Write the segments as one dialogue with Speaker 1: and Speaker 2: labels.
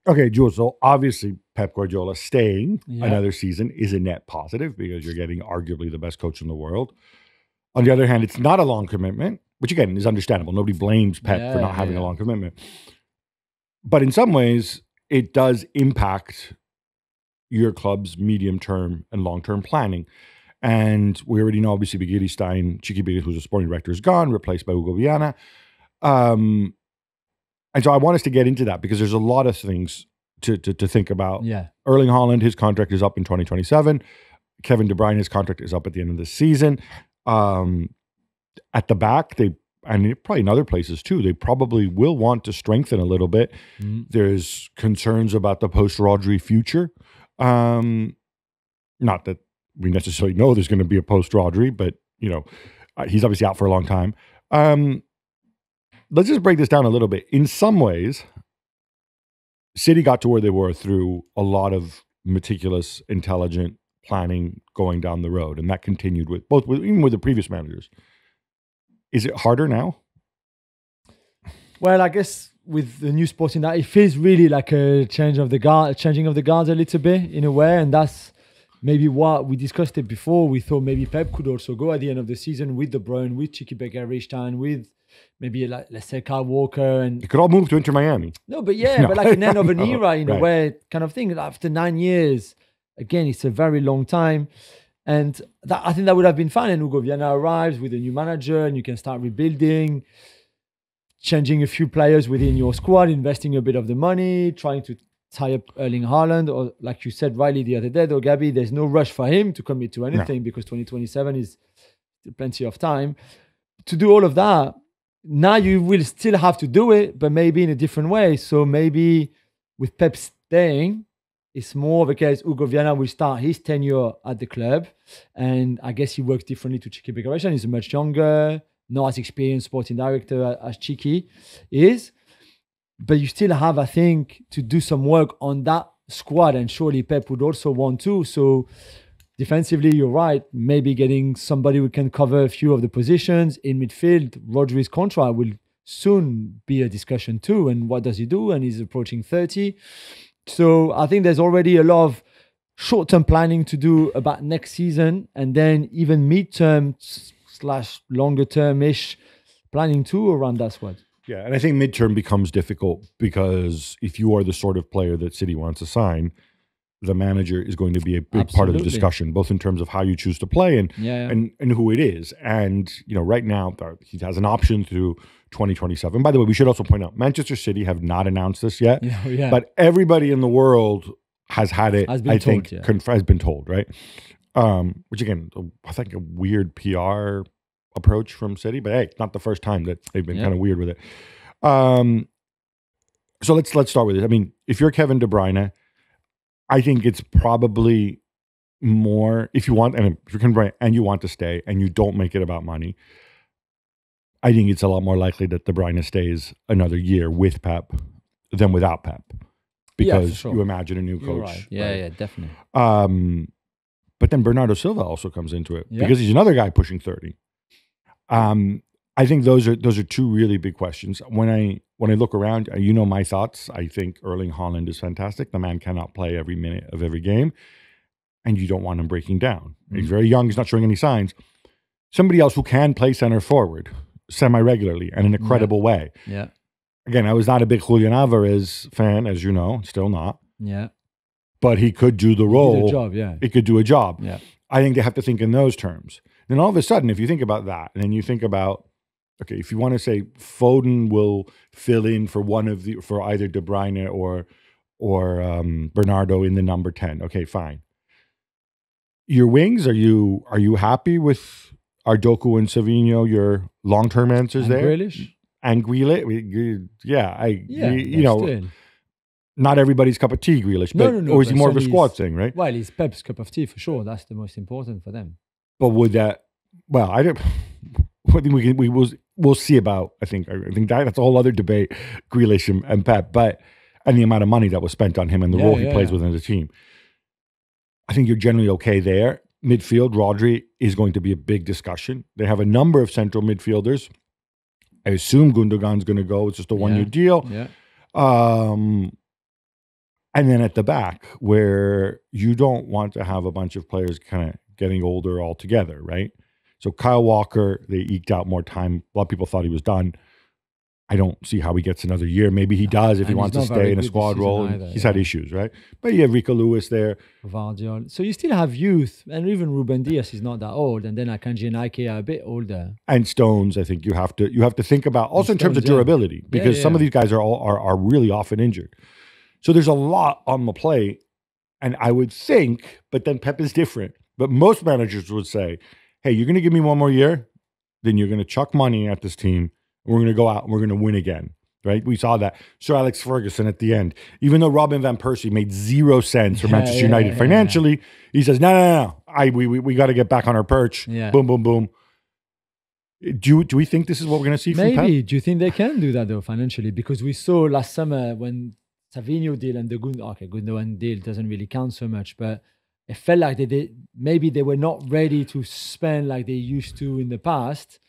Speaker 1: Okay, Jules. So obviously, Pep Guardiola staying another season is a net positive because you're getting arguably the best coach in the world. On the other hand, it's not a long commitment, which again is understandable. Nobody blames Pep for not having a long commitment. But in some ways, it does impact your club's medium-term and long-term planning. And we already know, obviously, Bigiri Stein, Chiqui Bigiri, who's a sporting director, is gone, replaced by Hugo Viana. And so I want us to get into that because there's a lot of things to think about.
Speaker 2: Yeah.
Speaker 1: Erling Haaland, his contract is up in 2027. Kevin De Bruyne, his contract is up at the end of the season. At the back, and probably in other places too, they probably will want to strengthen a little bit. There's concerns about the post-Rodri future. Not that we necessarily know there's going to be a post-Rodri, but he's obviously out for a long time. Let's just break this down a little bit. In some ways, City got to where they were through a lot of meticulous, intelligent planning going down the road, and that continued even with the previous managers. Is it harder now?
Speaker 2: Well, I guess with the new Sporting, that it feels really like a changing of the guards a little bit in a way, and that's maybe what we discussed it before. We thought maybe Pep could also go at the end of the season with De Bruyne, with Chiqui Bigiri, with maybe let's say Kyle Walker, and
Speaker 1: it could all move to Inter Miami.
Speaker 2: No, but but like an end of an era in a way, kind of thing. After 9 years, again, it's a very long time, and I think that would have been fun. And Hugo Viana arrives with a new manager, and you can start rebuilding, changing a few players within your squad, investing a bit of the money, trying to tie up Erling Haaland, or like you said rightly the other day, though, Gabby, there's no rush for him to commit to anything because 2027 is plenty of time to do all of that. Now you will still have to do it, but maybe in a different way. So maybe with Pep staying, it's more of a case Hugo Viana will start his tenure at the club. And I guess he works differently to Chiqui Bigiri. He's a much younger, not as experienced sporting director as Chiqui is. But you still have, I think, to do some work on that squad. And surely Pep would also want to. So defensively, you're right. Maybe getting somebody who can cover a few of the positions in midfield. Rodri's contract will soon be a discussion too. And what does he do? And he's approaching 30. So I think there's already a lot of short-term planning to do about next season, and then even mid-term / longer-term-ish planning too around that squad.
Speaker 1: Yeah, and I think midterm becomes difficult because if you are the sort of player that City wants to sign, the manager is going to be a big part of the discussion, both in terms of how you choose to play and who it is. And right now he has an option through 2027. By the way, we should also point out Manchester City have not announced this yet, but everybody in the world has had it. Has been told, right? Which again, I think a weird PR approach from City, but hey, it's not the first time that they've been kind of weird with it. So let's start with it. I mean, if you're Kevin De Bruyne, I think it's probably more if you want, and if you're Kevin De Bruyne and you want to stay and you don't make it about money, I think it's a lot more likely that De Bruyne stays another year with Pep than without Pep, because you imagine a new coach.
Speaker 2: Right. Yeah, definitely.
Speaker 1: But then Bernardo Silva also comes into it because he's another guy pushing 30. I think those are two really big questions. When I look around, my thoughts. I think Erling Haaland is fantastic. The man cannot play every minute of every game, and you don't want him breaking down. He's very young. He's not showing any signs. Somebody else who can play center forward semi-regularly and in a credible way.
Speaker 2: Yeah.
Speaker 1: Again, I was not a big Julien Alvarez fan, as you know, still not.
Speaker 2: Yeah.
Speaker 1: But he could do the role.
Speaker 2: He did a job, yeah.
Speaker 1: He could do a job.
Speaker 2: Yeah.
Speaker 1: I think they have to think in those terms. Then all of a sudden, if you think about that, and then you think about, okay, if you want to say Foden will fill in for either De Bruyne or Bernardo in the number 10. Okay, fine. Your wings, are you happy with Ardoku and Savinho? Your long-term answers there?
Speaker 2: Grealish?
Speaker 1: And Grealish, not everybody's cup of tea, Grealish, but or is he more of a squad thing, right?
Speaker 2: Well, he's Pep's cup of tea for sure. That's the most important for them.
Speaker 1: But would that? Well, I don't. I think we'll see about. I think that's a whole other debate, Grealish and Pep, and the amount of money that was spent on him and the role he plays within the team. I think you're generally okay there. Midfield, Rodri is going to be a big discussion. They have a number of central midfielders. I assume Gundogan's going to go. It's just a one-year deal.
Speaker 2: Yeah.
Speaker 1: And then at the back, where you don't want to have a bunch of players kind of getting older altogether, right? So Kyle Walker, they eked out more time. A lot of people thought he was done. I don't see how he gets another year. Maybe he does if he wants to stay in a squad role. He's had issues, right? But you have Rico Lewis there.
Speaker 2: Guardiola. So you still have youth, and even Ruben Dias is not that old, and then Akanji and Ike are a bit older.
Speaker 1: And Stones, I think you have to think about also in terms of durability, because some of these guys are really often injured. So there's a lot on the plate, and I would think, but then Pep is different. But most managers would say, "Hey, you're going to give me one more year, then you're going to chuck money at this team. We're going to go out and we're going to win again," right? We saw that. Sir Alex Ferguson at the end, even though Robin van Persie made 0 cents for Manchester United financially, he says, no. We got to get back on our perch.
Speaker 2: Yeah.
Speaker 1: Boom, boom, boom. Do we think this is what we're going to see from Pep?
Speaker 2: Maybe. Do you think they can do that though financially? Because we saw last summer when Savinho deal and the Gundogan deal doesn't really count so much, but it felt like maybe they were not ready to spend like they used to in the past.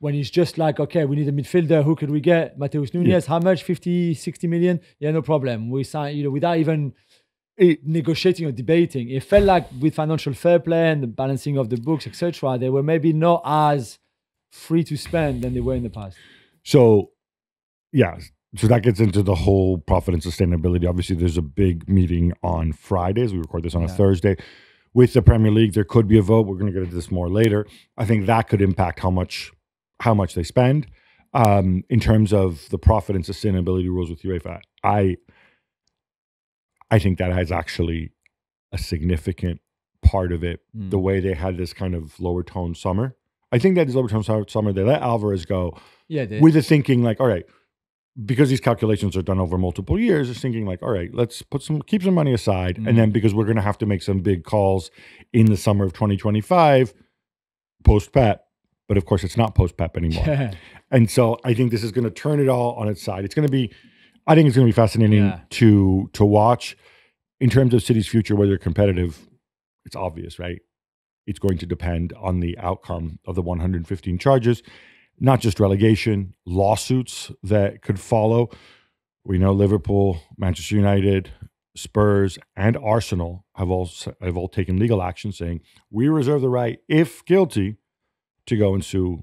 Speaker 2: When it's just like, okay, we need a midfielder. Who could we get? Mateus Nunes. How much? 50, 60 million? Yeah, no problem. We sign, without even negotiating or debating. It felt like with financial fair play and the balancing of the books, etc., they were maybe not as free to spend than they were in the past.
Speaker 1: So, yeah. So that gets into the whole profit and sustainability. Obviously, there's a big meeting on Fridays. We record this on a Thursday. With the Premier League, there could be a vote. We're going to get into this more later. I think that could impact how much they spend in terms of the profit and sustainability rules with UEFA. I think that has actually a significant part of it. The way they had this kind of lower tone summer. I think that this lower tone summer, they let Alvarez go with the thinking like, all right, because these calculations are done over multiple years, it's thinking like, all right, let's keep some money aside. And then because we're going to have to make some big calls in the summer of 2025, post-Pep. But of course, it's not post-Pep anymore. Yeah. And so I think this is going to turn it all on its side. I think it's going to be fascinating to watch. In terms of City's future, whether they're competitive, it's obvious, right? It's going to depend on the outcome of the 115 charges, not just relegation, lawsuits that could follow. We know Liverpool, Manchester United, Spurs, and Arsenal have all taken legal action saying, we reserve the right, if guilty, to go and sue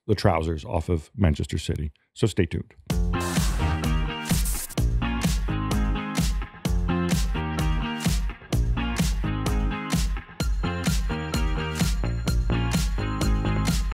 Speaker 1: the trousers off of Manchester City. So stay tuned.